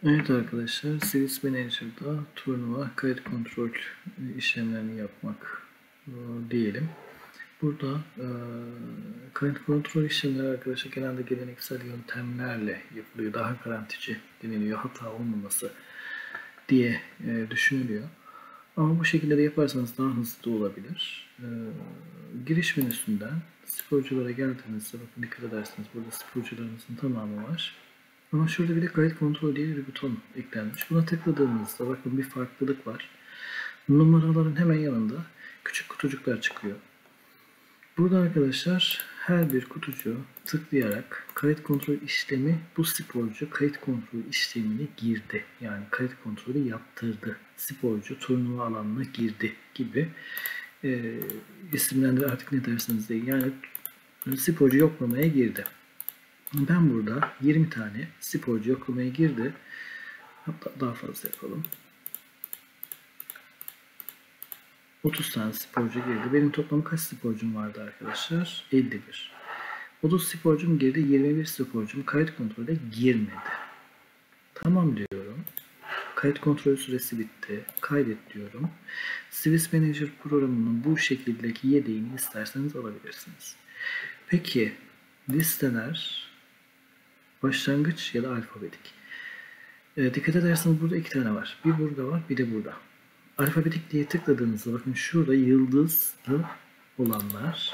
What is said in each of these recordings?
Evet arkadaşlar, Swiss Manager'da turnuva kayıt kontrol işlemlerini yapmak diyelim. Burada kayıt kontrol işlemleri arkadaşlar genelde geleneksel yöntemlerle yapılıyor. Daha garantici deniliyor, hata olmaması diye düşünülüyor. Ama bu şekilde de yaparsanız daha hızlı da olabilir. Giriş menüsünden sporculara geldiğinizde bakın dikkat ederseniz burada sporcularımızın tamamı var. Ama şurada bir de kayıt kontrol diye bir buton eklenmiş. Buna tıkladığınızda bakın bir farklılık var. Numaraların hemen yanında küçük kutucuklar çıkıyor. Burada arkadaşlar her bir kutucuğu tıklayarak kayıt kontrol işlemi, bu sporcu kayıt kontrol işlemini girdi. Yani kayıt kontrolü yaptırdı. Sporcu turnuva alanına girdi gibi isimlendir artık ne derseniz deyin. Yani sporcu yoklamaya girdi. Ben burada 20 tane sporcu yoklamaya girdi. Hatta daha fazla yapalım. 30 tane sporcu girdi. Benim toplam kaç sporcum vardı arkadaşlar? 51. 30 sporcum girdi. 21 sporcum kayıt kontrole girmedi. Tamam diyorum. Kayıt kontrol süresi bitti. Kaydet diyorum. Swiss Manager programının bu şekildeki yedeğini isterseniz alabilirsiniz. Peki listeler başlangıç ya da alfabetik. Dikkat ederseniz burada iki tane var. Bir burada var, bir de burada. Alfabetik diye tıkladığınızda bakın şurada yıldızlı olanlar.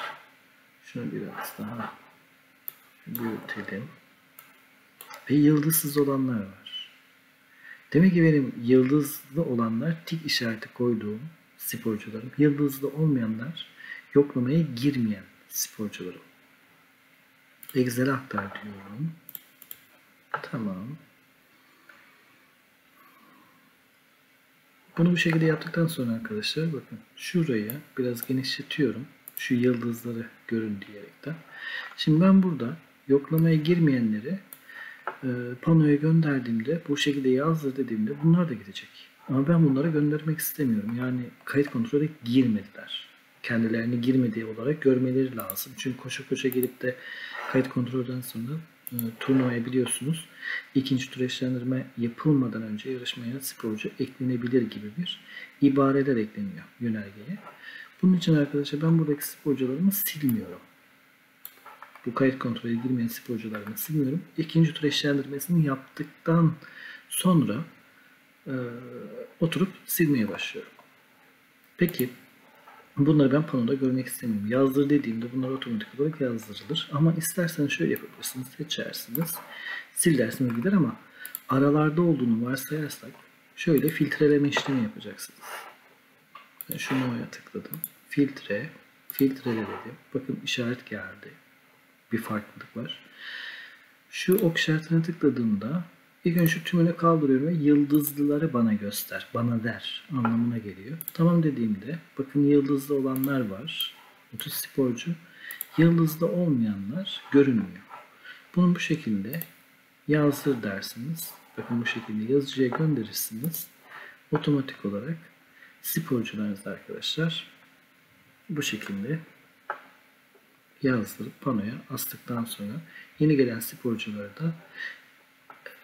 Şunu biraz daha büyütelim. Ve yıldızsız olanlar var. Demek ki benim yıldızlı olanlar tik işareti koyduğum sporcularım. Yıldızlı olmayanlar yoklamaya girmeyen sporcularım. Excel'e aktar diyorum. Tamam. Bunu bu şekilde yaptıktan sonra arkadaşlar bakın şurayı biraz genişletiyorum. Şu yıldızları görün diyerekten. Şimdi ben burada yoklamaya girmeyenleri panoya gönderdiğimde bu şekilde yazdır dediğimde bunlar da gidecek. Ama ben bunları göndermek istemiyorum. Yani kayıt kontrole girmediler. Kendilerini girmediği olarak görmeleri lazım. Çünkü koşa koşa gelip de kayıt kontrolden sonra turnuvaya biliyorsunuz ikinci tur eşlendirme yapılmadan önce yarışmaya sporcu eklenebilir gibi bir ibareler ekleniyor yönergeye. Bunun için arkadaşlar ben buradaki sporcularımı silmiyorum. Bu kayıt kontrole girmeyen sporcularımı silmiyorum. İkinci tur eşlendirmesini yaptıktan sonra oturup silmeye başlıyorum. Peki bunları ben panoda görmek istemiyorum. Yazdır dediğimde bunlar otomatik olarak yazdırılır. Ama isterseniz şöyle yapabilirsiniz. Seçersiniz. Sil dersiniz gider ama aralarda olduğunu varsayarsak şöyle filtreleme işlemi yapacaksınız. Ben şu no'ya tıkladım. Filtrele dedim. Bakın işaret geldi. Bir farklılık var. Şu ok işaretine tıkladığımda ilk önce şu tümünü kaldırıyorum ve yıldızlıları bana göster, bana ver anlamına geliyor. Tamam dediğimde bakın yıldızlı olanlar var. 30 sporcu. Yıldızlı olmayanlar görünmüyor. Bunu bu şekilde yazdır dersiniz. Bakın bu şekilde yazıcıya gönderirsiniz. Otomatik olarak sporcularınız arkadaşlar bu şekilde yazdırıp panoya astıktan sonra yeni gelen sporcuları da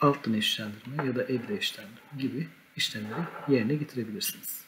alttan işlendirme ya da elle işlendirme gibi işlemleri yerine getirebilirsiniz.